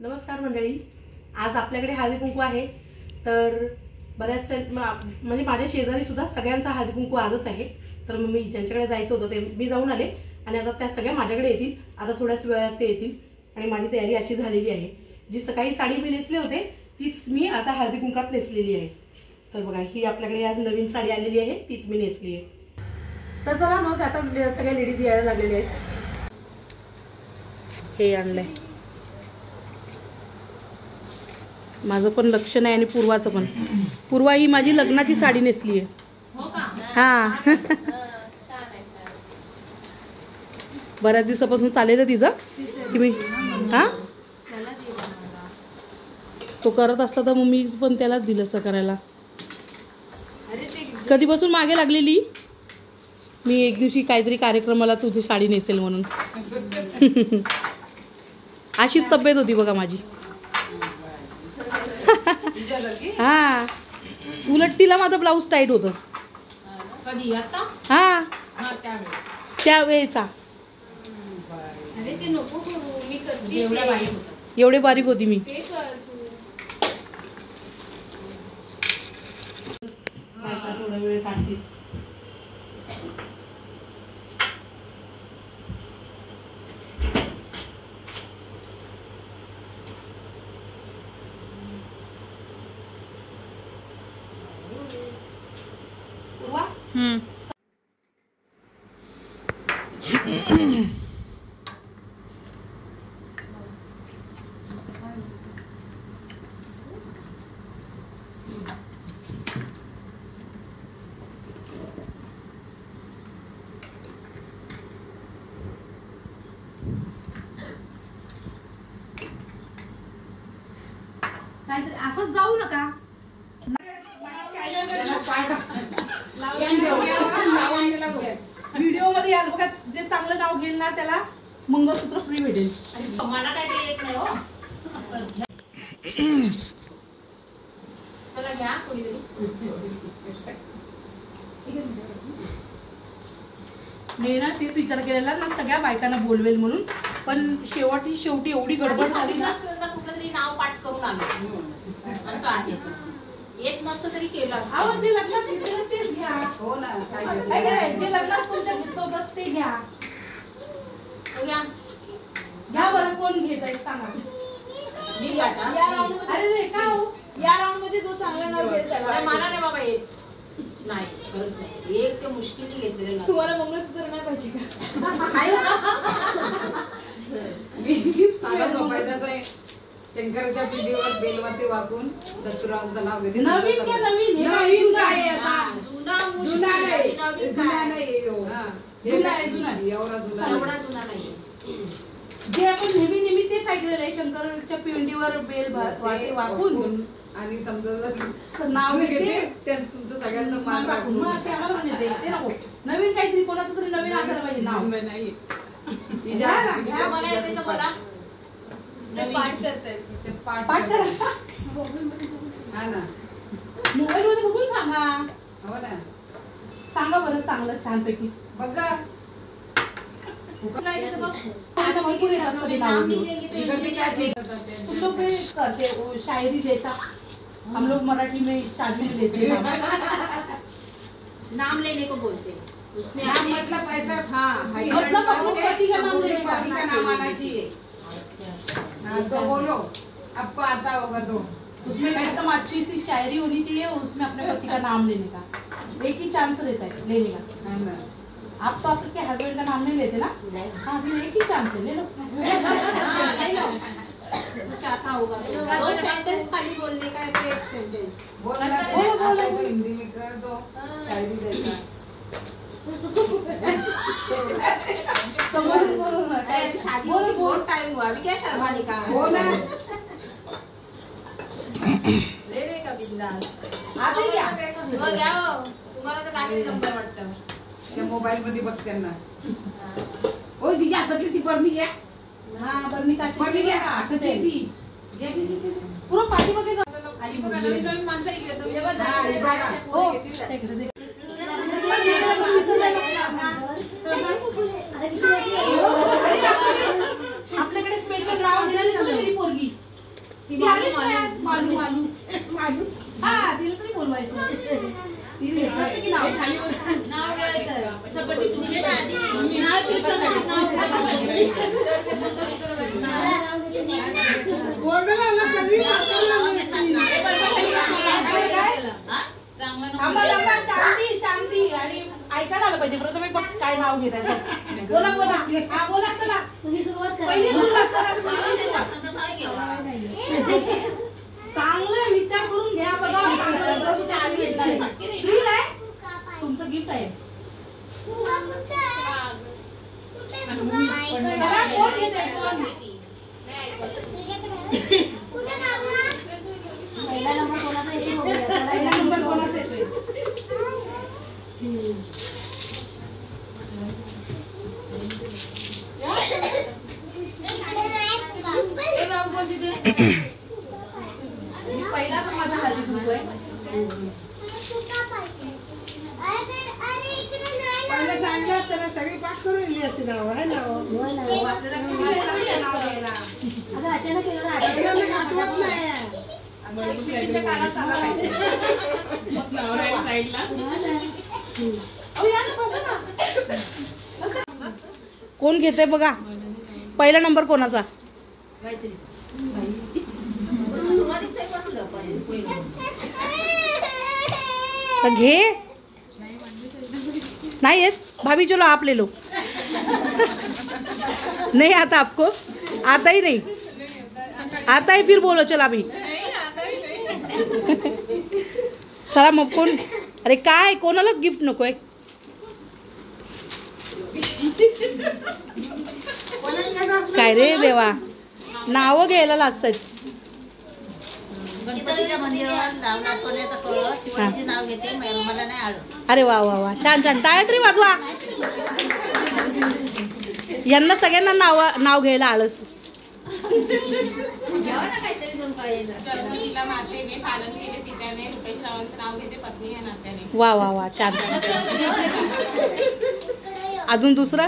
नमस्कार मंडळी, आज आपल्याकडे हळदी कुंकू आहे. तर बऱ्याच म्हणजे माझ्या शेजारी सुद्धा सगळ्यांचा हळदी कुंकू आजच आहे. तर मी ज्यांच्याकडे जायचं होतं ते मी जाऊन आले आणि आता त्या सगळ्या माझ्याकडे येतील. आता थोड्याच वेळात ते येतील आणि माझी तयारी अशी झालेली आहे. जी सकाळी साडी मी नेसले होते तीच मी आता हळदी कुंकात नेसलेली आहे. तर बघा, ही आपल्याकडे आज नवीन साडी आलेली आहे, तीच मी नेसली आहे. तर चला मग आता सगळ्या लेडीज यायला लागलेल्या आहेत. हे आणलंय, माझं पण लक्ष नाही आणि पूर्वाचं पण. पूर्वा ही माझी लग्नाची साडी नेसली आहे. हा बऱ्याच दिवसापासून चालेल तिचं की मी हा तो करत असता तर मग मी पण त्यालाच दिलं असं करायला. कधीपासून मागे लागलेली मी एक दिवशी काहीतरी कार्यक्रमाला तुझी साडी नेसेल म्हणून. अशीच तब्येत होती बघा माझी. हा उलट तिला माझं ब्लाऊज टाईट होतं. हा त्यावेळेचा एवढे बारीक होती मी. थोडा वेळ काढते. काहीतरी असंच जाऊ नका. व्हिडिओ मध्ये याल बघा, जे चांगलं नाव घेईल ना त्याला मंगळसूत्र फ्री भेटेल. मला काय ते येत नाही हो. चला घ्या मी ना तेच विचार केलेला ना सगळ्या बायकांना बोलवेल म्हणून, पण शेवटी एवढी गडबड झाली ना. कुठलं तरी नाव पाठ करून आलो असं आहे. येत नसतं तरी केलं असतं. अहो जे लग्नात घेतलं तेच घ्या. हो ना, जे लग्नात तुमच्या घेतलं होतं ते घ्या. घ्या बरं, कोण घेत आहे सांगा. मी अरे रे का हो, या राऊंड मध्ये जो चांगला नाव घेत मला नाही बाबा येत. नाही खरंच नाही. एक ते मुश्किलने घेतलेलं. तुम्हाला मंगळसूत्र नाही पाहिजे का? शंकराच्या पिढीवर बेलवाती वाकून दत्तूरावांचं नाव घेते. नवीन काय नवीन काय आता जुना नाही. जे आपण नेहमी तेच ऐकलेलं आहे, शंकराच्या पिंडीवर बेल वाकून आणि समजा जर नाव घेते तुमचं सगळ्यांना मान राखून नवीन काहीतरी कोणाचं तरी नवीन असायला पाहिजे नाव. नाही मला येते का मला पाठ करताय पाठ करा. हा ना, मोबाईल मध्ये बघून सांगा. हो ना, सांगा बरं चांगलं छानपैकी. बघा शायरी जैसा हम लोग मराठी में शादी में लेते हैं. नाम लेने को बोलते. उसमें नाम मतलब पैसा. हाँ मतलब अपने पति का नाम लेने का. पति का नाम आना चाहिए. तो बोलो, आपको आता होगा तो. उसमें एकदम अच्छी सी शायरी होनी चाहिए, उसमें अपने पति का नाम लेने का एक ही चांस रहता है लेने का. आप तो आपके हस्बैंड का नाम नहीं लेते ना. हाँ, एक ही चांस है, ले लो. कुछ आता होगा. दो सेंटेंस खाली बोलने का है, एक सेंटेंस बोलो हिंदी में कर दो शायरी जैसा. समोर बोलो ना. शादी को बहुत टाइम हुआ, अभी क्या शर्माने का. हो ना, ले का बिंदास. आता घ्या. हो घ्या हो. तुम्हाला तर लागेल नंबर वाटतं. त्या मोबाईल मध्ये बघ त्यांना. ओ तिच्या हातातली ती बरणी घ्या. हा बरणी घ्या. हाताची ती पूर्ण पाठी बघायचं. आई बघा, नवीन माणसं येतो. हो आपल्याकडे स्पेशल नाव दिलेली पोरगी. मालू मालू मालू हा तिला तरी बोलवायचं तिने घेतलं असतं की नाव खाली नाव घ्यायचं. थांबा थांबा शांती शांती आणि ऐकायला आलं पाहिजे प्रथम बघ काय नाव घेत आहे बोला बोला हा बोला चला तुम्ही सुरुवात करा पहिली सुरुवात करा चांगला विचार करून घ्या बघा तुमचं गिफ्ट आहे कोण घेत आहे पहिला नंबर कोणाचा येतो पहिला नंबर कोणाचा येतोय पहिलाच माझा हळदी कुंकू आहे चांगलं त्याला सगळी पाठ करून लिहिली असते नाव आहे ना अचानक आठवत नाही कोण घेते बघा पहिला नंबर कोणाचा घे नहीं है भाभी चलो आप ले लो नहीं आता आपको आता ही नहीं आता ही फिर बोलो चलो अभी चला मग कोण अरे काय कोणालाच गिफ्ट नको आहे काय रे देवा नाव घ्यायला लाजतात गणपतीच्या मंदिरावर लावला सोन्याचा कळस शिवाजीचे नाव घेते मला नाही आळस अरे वा वा वा छान छान टाळ्या तरी वाजवा यांना सगळ्यांना नाव घ्यायला आळस घ्यावं ना काहीतरी दोन पाहिजे गणपतीला मातेने पालन केले पित्याने रुपेश रावांचं नाव घेते पत्नी या नात्याने वा वा वा छान अजून दुसरं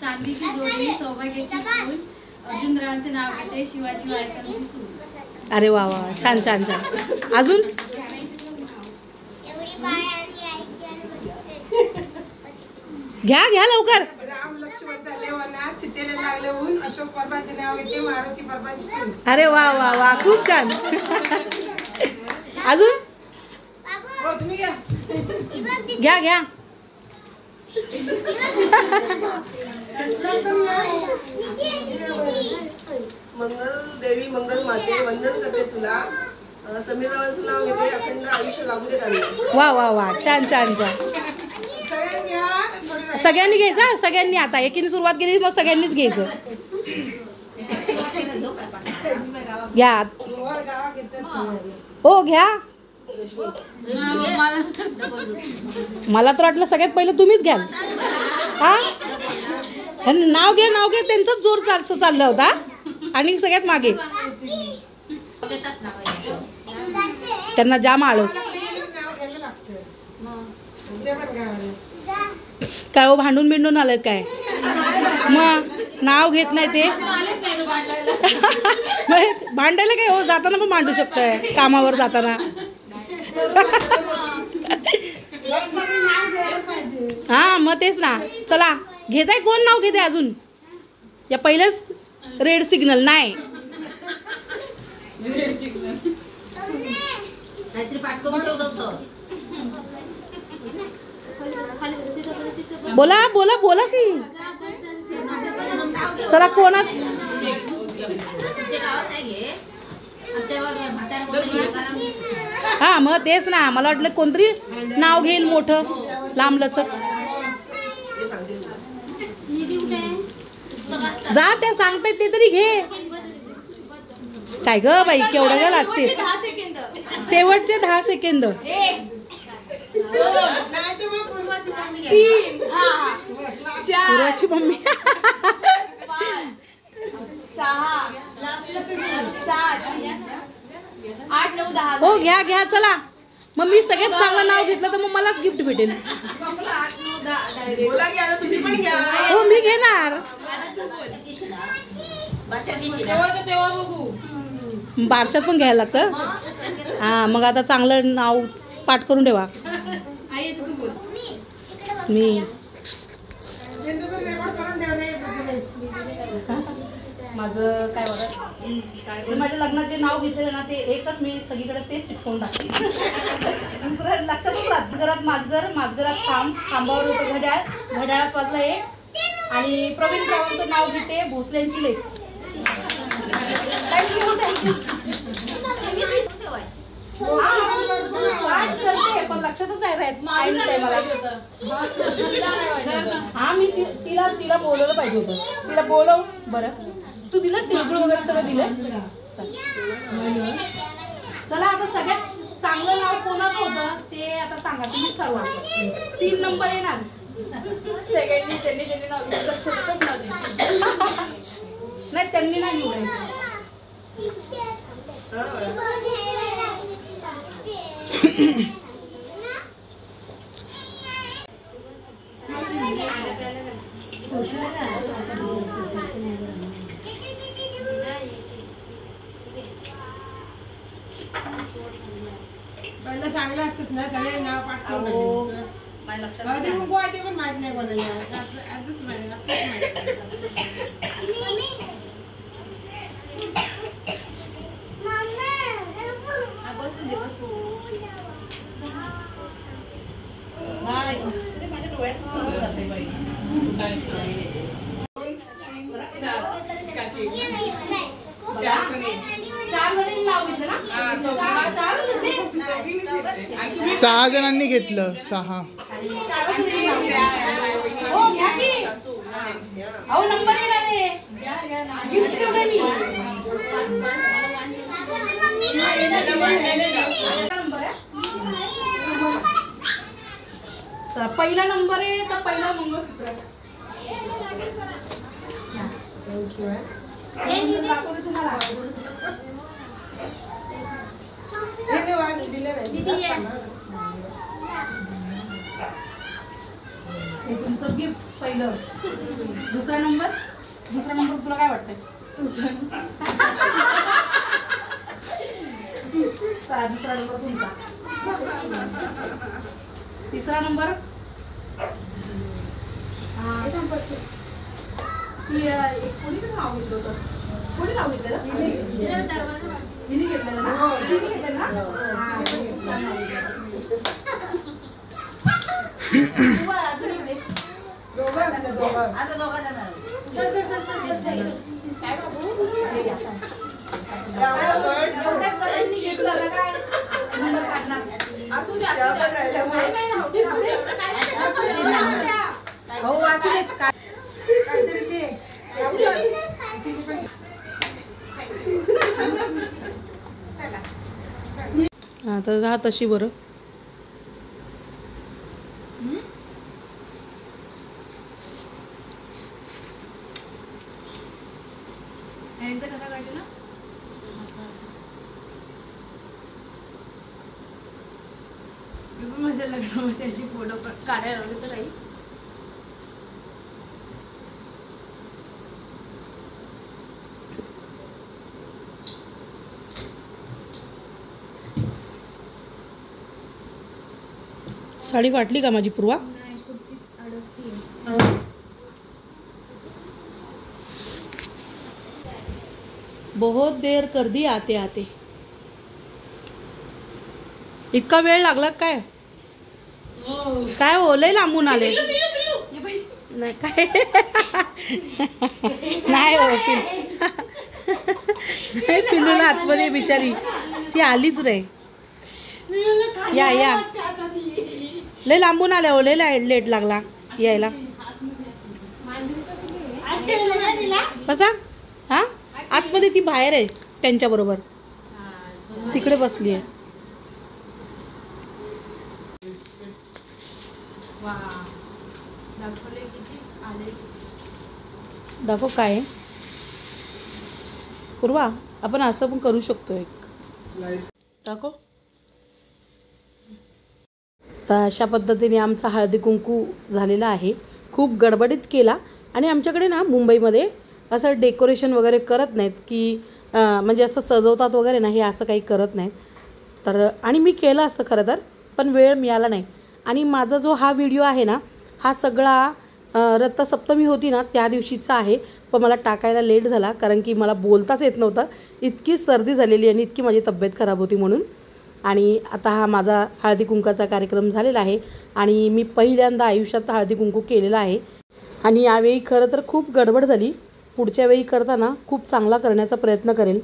चांदीची जोडणी सौभाग्याची फूल अर्जुनरावांचे नाव घेते शिवाजी वायकरांची सून. अरे वा वा छान छान छान अजून घ्या घ्या लवकर राम लक्ष्मण लेवाना चितेला लागले अशोक परबाचे नाव घेते मारुती परबाची सून. अरे वा वा वा खूप छान अजून हो तुम्ही घ्या घ्या घ्या मंगल देवी मंगल माते वंदन करते तुला समीर रावांचं नाव घेते अखंड आयुष्य लागू दे त्यांना. वा वा वा छान छान छान सगळ्यांनी घ्यायचं सगळ्यांनी आता एकीने सुरुवात केली मग सगळ्यांनीच घ्यायचं घ्या हो घ्या मला तर वाटलं सगळ्यात पहिलं तुम्हीच घ्याल हा नाव घ्या त्यांचाच जोर चालला होता आणि सगळ्यात मागे त्यांना जाम आळस काय हो भांडून बिंडून आलं काय मग नाव घेत नाही ते भांडायला काय हो जाताना पण मांडू शकतोय कामावर जाताना हा मग तेच ना चला घेताय कोण नाव घेते अजून या पहिलेच रेड सिग्नल नाही काहीतरी पाठ करून ठेवतो बोला बोला बोला की चला कोणा हा मग तेच ना मला वाटलं कोणतरी नाव घेईल मोठं लांबलचक जा त्या सांगतायत ते तरी घे काय ग बाई केवढं ग लागतेस 10 सेकंद शेवटचे 10 सेकंद 1 3 4 पुराची मम्मी 5 6 7 8 9 10 हो घ्या घ्या चला मग मी सगळ्यात चांगलं नाव घेतलं तर मग मलाच गिफ्ट भेटेल 8 9 10 बोला घ्या आता तुम्ही पण घ्या. हो मी घेणार तेव्हा बघू बारशात पण घ्यायला लागतं. हां मग आता चांगलं नाव पाठ करून ठेवा. मी माझं काय बघा माझ्या लग्नात जे नाव घेतलेलं ना ते एकच मी सगळीकडे तेच चिटकवून टाकते. दुसरं लक्षातच राहत. घरात माझघरात खांबावर होतं घड्याळ, घड्याळात वाजलं एक. आणि प्रवीण रावांचं नाव घेते भोसल्यांची लेक. करते पण लक्षातच नाही राहत. हा मी तिला बोलवलं पाहिजे होतं. तिला बोलव बरं. तू दिलं तिळगुळ वगैरे सगळं दिलं. चला आता सगळ्यात चांगलं नाव कोणाचं होतं ते आता सांगा तुम्ही ठरवा. 3 नंबर येणार. नाही त्यांनी नाही निवडायचं. पहिलं चांगलं असतात ना सगळे नाव पाठ करून हळदी कुंकू आहे ते पण माहित नाही कोणाला. आजच माहिती. सहा जणांनी घेतलं. 6 नंबर येणार आहे. पहिला नंबर आहे तर पहिला मंगळसूत्र. तुमचं गिफ्ट पहिलं. दुसरा नंबर तुला काय वाटतंय? दुसरा नंबर तुमचा. तिसरा नंबर कोणी नाव घेतलं होतं? कोणी नाव घेतलेलं? हिने घेतलेलं ना? हिने घेतलेलं ना? आता दोघं जाणार. काय बाबू घेतलं ना काय असू द्या. हो असू दे. काहीतरी ते आता राहा तशी बरं. कसा काढलं ना मी पण माझ्या लग्नामध्ये अशी फोटो काढायला लावले तर आई. साडी वाटली का माझी पूर्वा? बहुत देर कर दी आते आते. इतका वेळ लागला काय? काय हो लय लांबून आले. नाही काय नाही हो पिल्लूला आतमध्ये बिचारी ती आलीच रे. या या लय लांबून आल्या हो. लय लेट लागला यायला. कसा हा आतमध्ये ती बाहेर आहे त्यांच्या बरोबर तिकडे बसली आहे. दाखव काय पूर्वा. आपण असं पण करू शकतो. एक दाखव. तर अशा पद्धतीने आमचा हळदी कुंकू झालेला आहे. खूप गडबडीत केला. आणि आमच्याकडे ना मुंबईमध्ये असं डेकोरेशन वगैरे करत नाहीत की म्हणजे असं सजवतात वगैरे ना, हे असं काही करत नाहीत. तर आणि मी केलं असतं खरं तर, पण वेळ मिळाला नाही. आणि माझा जो हा व्हिडिओ आहे ना, हा सगळा रथसप्तमी होती ना त्या दिवशीचा आहे. पण मला टाकायला लेट झाला, कारण की मला बोलताच येत नव्हतं, इतकी सर्दी झालेली आणि इतकी माझी तब्येत खराब होती म्हणून. आणि आता हा माझा हळदी कुंकाचा कार्यक्रम झालेला आहे आणि मी पहिल्यांदा आयुष्यात हळदी कुंकू केलेला आहे. आणि यावेळी खरं तर खूप गडबड झाली. पुढच्या वेळी करताना खूप चांगला करण्याचा प्रयत्न करेल.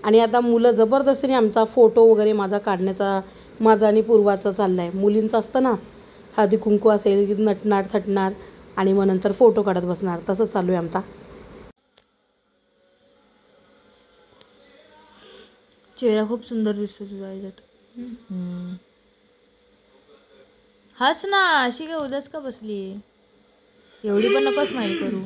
आणि आता मुलं जबरदस्तीने आमचा फोटो वगैरे माझा काढण्याचा, माझा आणि पूर्वाचा चालला आहे. मुलींचं असतं ना, हळदी कुंकू असेल की नटणार थटणार आणि मग नंतर फोटो काढत बसणार, तसं चालू आहे आमचा. चेहरा खूप सुंदर दिसतो तुझा याच्यात. हस ना, अशी काय उदास का बसली? एवढी पण नको स्माईल करू.